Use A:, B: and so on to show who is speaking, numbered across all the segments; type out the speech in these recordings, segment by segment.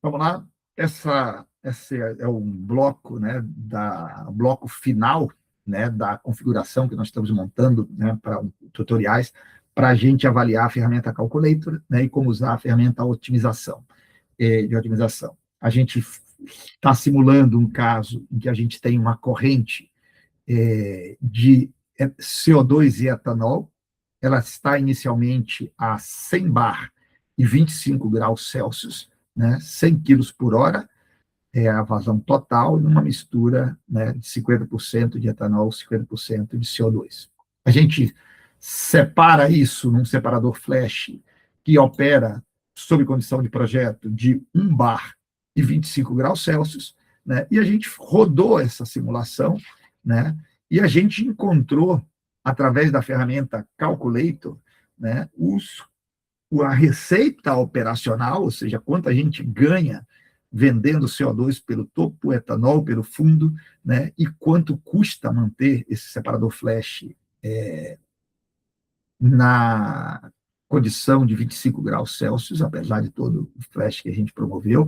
A: Vamos lá. Esse é um bloco, né, bloco final, né, da configuração que nós estamos montando, né, para tutoriais, para a gente avaliar a ferramenta Calculator, né, e como usar a ferramenta de otimização. A gente está simulando um caso em que a gente tem uma corrente de CO2 e etanol. Ela está inicialmente a 100 bar e 25 graus Celsius, né, 100 quilos por hora, é a vazão total, numa mistura, né, de 50% de etanol, 50% de CO2. A gente separa isso num separador flash que opera sob condição de projeto de 1 bar e 25 graus Celsius, né, e a gente rodou essa simulação, né, e a gente encontrou, através da ferramenta Calculator, né, a receita operacional, ou seja, quanto a gente ganha vendendo CO2 pelo topo, etanol pelo fundo, né, e quanto custa manter esse separador flash na condição de 25 graus Celsius, apesar de todo o flash que a gente promoveu,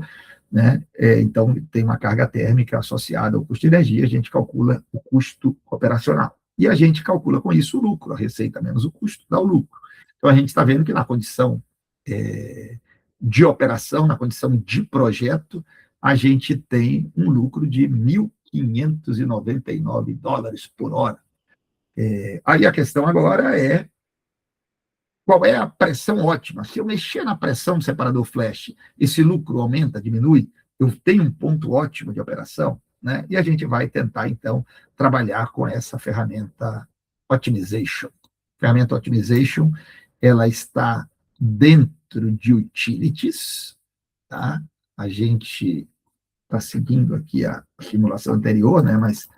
A: né? Então, tem uma carga térmica associada ao custo de energia, a gente calcula o custo operacional. E a gente calcula com isso o lucro, a receita menos o custo dá o lucro. Então, a gente está vendo que na condição de operação, na condição de projeto, a gente tem um lucro de $1.599 por hora. Aí a questão agora é qual é a pressão ótima. Se eu mexer na pressão do separador flash, esse lucro aumenta, diminui, eu tenho um ponto ótimo de operação, né? E a gente vai tentar, então, trabalhar com essa ferramenta Optimization. A ferramenta Optimization, ela está dentro de Utilities, tá? A gente está seguindo aqui a simulação anterior, né? Mas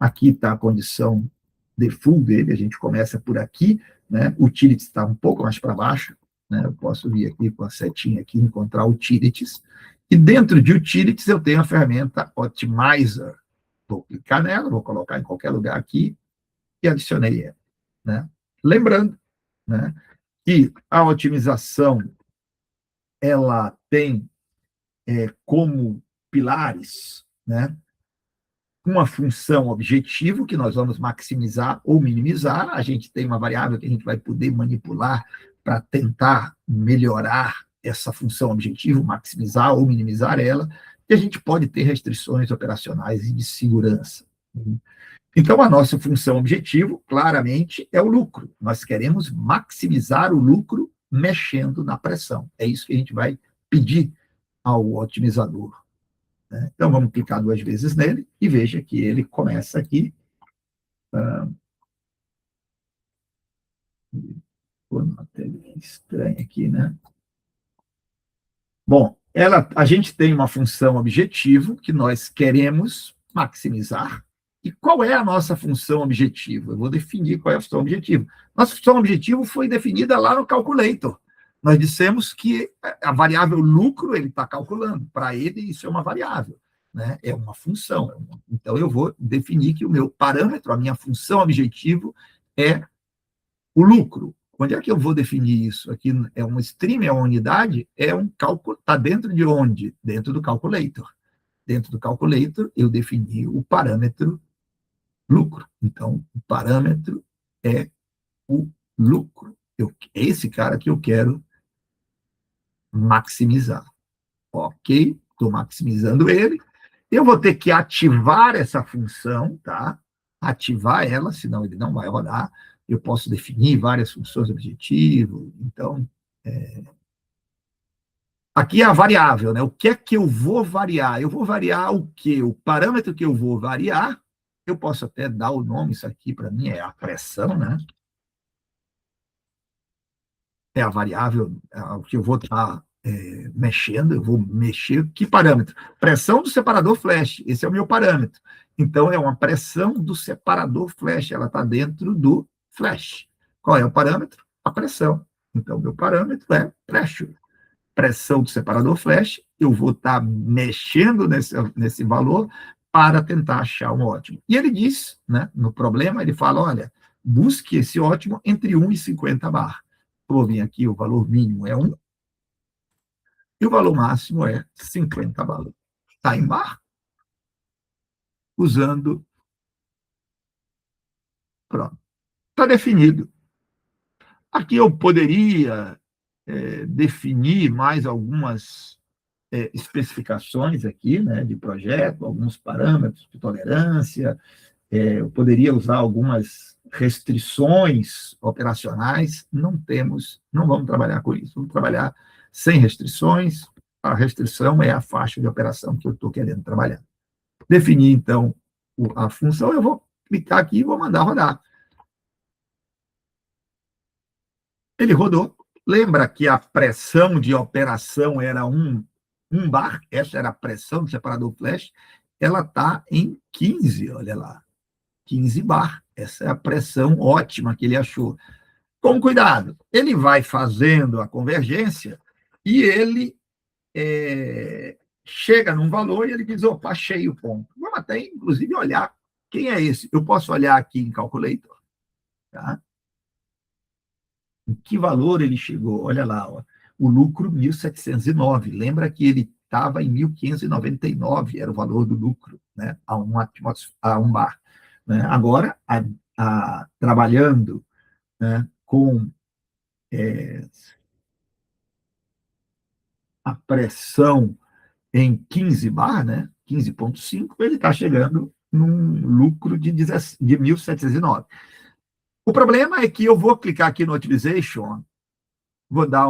A: aqui está a condição default dele, a gente começa por aqui, né? O Utilities está um pouco mais para baixo, né? Eu posso vir aqui com a setinha aqui, encontrar Utilities, e dentro de Utilities eu tenho a ferramenta Optimizer. Vou clicar nela, vou colocar em qualquer lugar aqui, e adicionei ela, né? Lembrando, né, que a otimização, ela tem como pilares, né, uma função objetivo, que nós vamos maximizar ou minimizar. A gente tem uma variável que a gente vai poder manipular para tentar melhorar essa função objetivo, maximizar ou minimizar ela, e a gente pode ter restrições operacionais e de segurança. Então, a nossa função objetivo, claramente, é o lucro. Nós queremos maximizar o lucro mexendo na pressão. É isso que a gente vai pedir ao otimizador. Então, vamos clicar 2 vezes nele e veja que ele começa aqui. Uma telinha estranha aqui, né? Bom, a gente tem uma função objetivo que nós queremos maximizar. E qual é a nossa função objetivo? Eu vou definir qual é a função objetivo. Nossa função objetivo foi definida lá no Calculator. Nós dissemos que a variável lucro ele está calculando. Para ele, isso é uma variável, né? É uma função. Então, eu vou definir que o meu parâmetro, a minha função objetivo, é o lucro. Onde é que eu vou definir isso? Aqui é um stream, é uma unidade, é um cálculo, está dentro de onde? Dentro do Calculator. Dentro do Calculator, eu defini o parâmetro lucro. Então, o parâmetro é o lucro. É esse cara que eu quero maximizar. Ok? Estou maximizando ele. Eu vou ter que ativar essa função, tá? Ativar ela, senão ele não vai rodar. Eu posso definir várias funções objetivo. Então, aqui é a variável, né? O que é que eu vou variar? Eu vou variar o quê? O parâmetro que eu vou variar, eu posso até dar o nome, isso aqui para mim é a pressão, né? É a variável que eu vou estar mexendo, eu vou mexer, que parâmetro? Pressão do separador flash, esse é o meu parâmetro. Então, é uma pressão do separador flash, ela está dentro do flash. Qual é o parâmetro? A pressão. Então, meu parâmetro é pressure. Pressão do separador flash, eu vou estar mexendo nesse valor para tentar achar um ótimo. E ele diz, né, no problema, ele fala, olha, busque esse ótimo entre 1 e 50 bar. Vou vir aqui, o valor mínimo é 1. E o valor máximo é 50 bar. Time bar, usando, pronto. Está definido. Aqui eu poderia definir mais algumas especificações aqui, né, de projeto, alguns parâmetros de tolerância, eu poderia usar algumas restrições operacionais, não temos, não vamos trabalhar com isso, vamos trabalhar sem restrições, a restrição é a faixa de operação que eu estou querendo trabalhar. Definir, então, a função, eu vou clicar aqui e vou mandar rodar. Ele rodou. Lembra que a pressão de operação era 1 bar? Essa era a pressão do separador flash. Ela está em 15, olha lá. 15 bar. Essa é a pressão ótima que ele achou. Com cuidado, ele vai fazendo a convergência e ele chega num valor e ele diz, opa, achei o ponto. Vamos até, inclusive, olhar quem é esse. Eu posso olhar aqui em Calculator, tá? Em que valor ele chegou? Olha lá, ó, o lucro 1.709. Lembra que ele estava em 1.599, era o valor do lucro, né, a um bar. Né? Agora, trabalhando, né, com a pressão em 15 bar, né, 15,5, ele está chegando num lucro de 1.709. O problema é que eu vou clicar aqui no Utilization, vou dar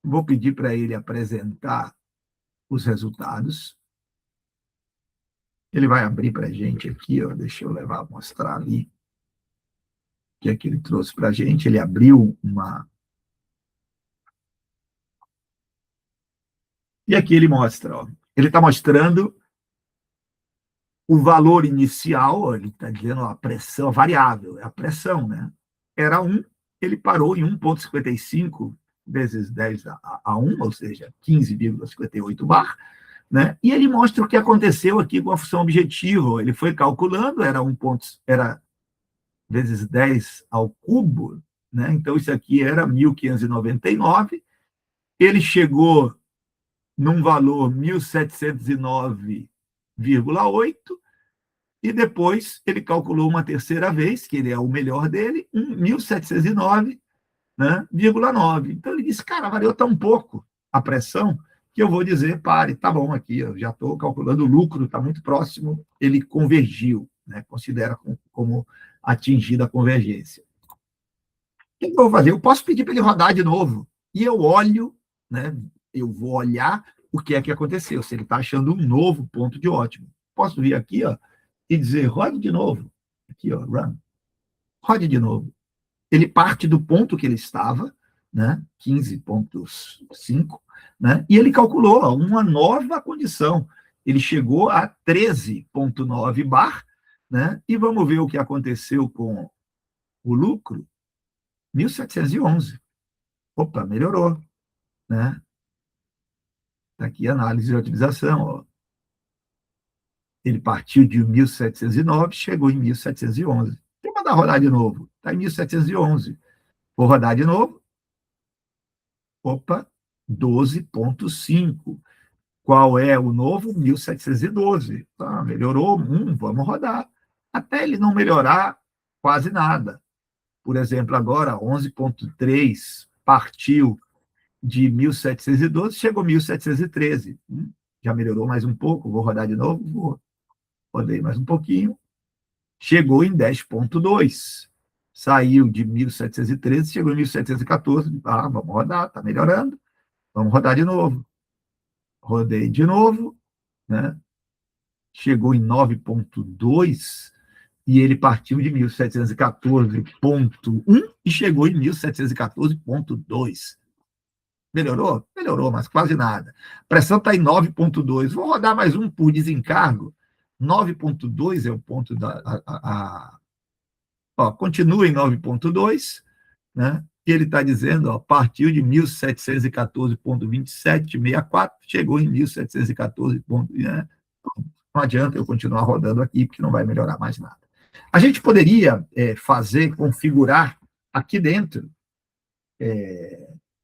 A: vou pedir para ele apresentar os resultados. Ele vai abrir para a gente aqui, ó, deixa eu mostrar ali o que é que ele trouxe para a gente. Ele abriu uma... E aqui ele mostra, ó, ele está mostrando o valor inicial, ó, ele está dizendo ó, a pressão, a variável, é a pressão, né? Era 1, ele parou em 1,55 vezes 10 a 1, ou seja, 15,58 bar, né? E ele mostra o que aconteceu aqui com a função objetivo. Ele foi calculando, era vezes 10 ao cubo, né? Então isso aqui era 1.599. Ele chegou num valor 1.709,8 e depois ele calculou uma terceira vez, que ele é o melhor dele, 1.709,9. Né, 9. Então ele disse, cara, variou tão pouco a pressão que eu vou dizer, pare, tá bom aqui, eu já estou calculando o lucro, está muito próximo, ele convergiu, né, considera como atingida a convergência. O que eu vou fazer? Eu posso pedir para ele rodar de novo, e eu olho, né, eu vou olhar o que é que aconteceu, se ele está achando um novo ponto de ótimo. Posso vir aqui, ó, e dizer, rode de novo, aqui, ó, run, rode de novo. Ele parte do ponto que ele estava, né, 15,5, né, e ele calculou uma nova condição. Ele chegou a 13,9 bar, né, e vamos ver o que aconteceu com o lucro, 1.711. Opa, melhorou. Né? Está aqui a análise de utilização. Ó. Ele partiu de 1.709, chegou em 1.711. Vou mandar rodar de novo. Está em 1.711. Vou rodar de novo. Opa, 12,5. Qual é o novo? 1.712. Tá, melhorou, vamos rodar. Até ele não melhorar quase nada. Por exemplo, agora, 11,3 partiu de 1.712, chegou a 1.713. Já melhorou mais um pouco, vou rodar de novo, rodei mais um pouquinho. Chegou em 10,2. Saiu de 1.713, chegou em 1.714. Vamos rodar, está melhorando. Vamos rodar de novo. Rodei de novo, né? Chegou em 9,2 e ele partiu de 1.714,1 e chegou em 1.714,2. Melhorou? Melhorou, mas quase nada. A pressão está em 9,2. Vou rodar mais um por desencargo. 9,2 é o ponto ó, continua em 9,2, né? E ele está dizendo, ó, partiu de 1.714,2764, chegou em 1.714. Né? Não adianta eu continuar rodando aqui, porque não vai melhorar mais nada. A gente poderia configurar aqui dentro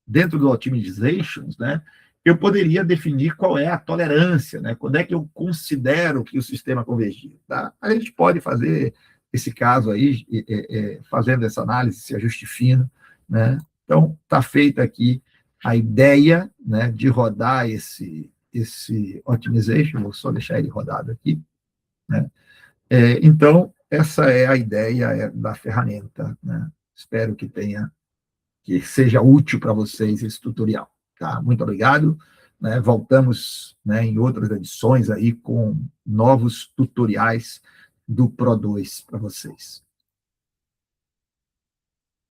A: dentro do Optimizations, né, eu poderia definir qual é a tolerância, né, quando é que eu considero que o sistema convergiu. Tá? A gente pode fazer esse caso aí, fazendo essa análise, esse ajuste fino. Né? Então, está feita aqui a ideia, né, de rodar esse Optimization, vou só deixar ele rodado aqui. Né? Então, essa é a ideia da ferramenta. Né? Espero que seja útil para vocês esse tutorial. Tá? Muito obrigado. Né? Voltamos, né, em outras edições aí com novos tutoriais do Pro 2 para vocês.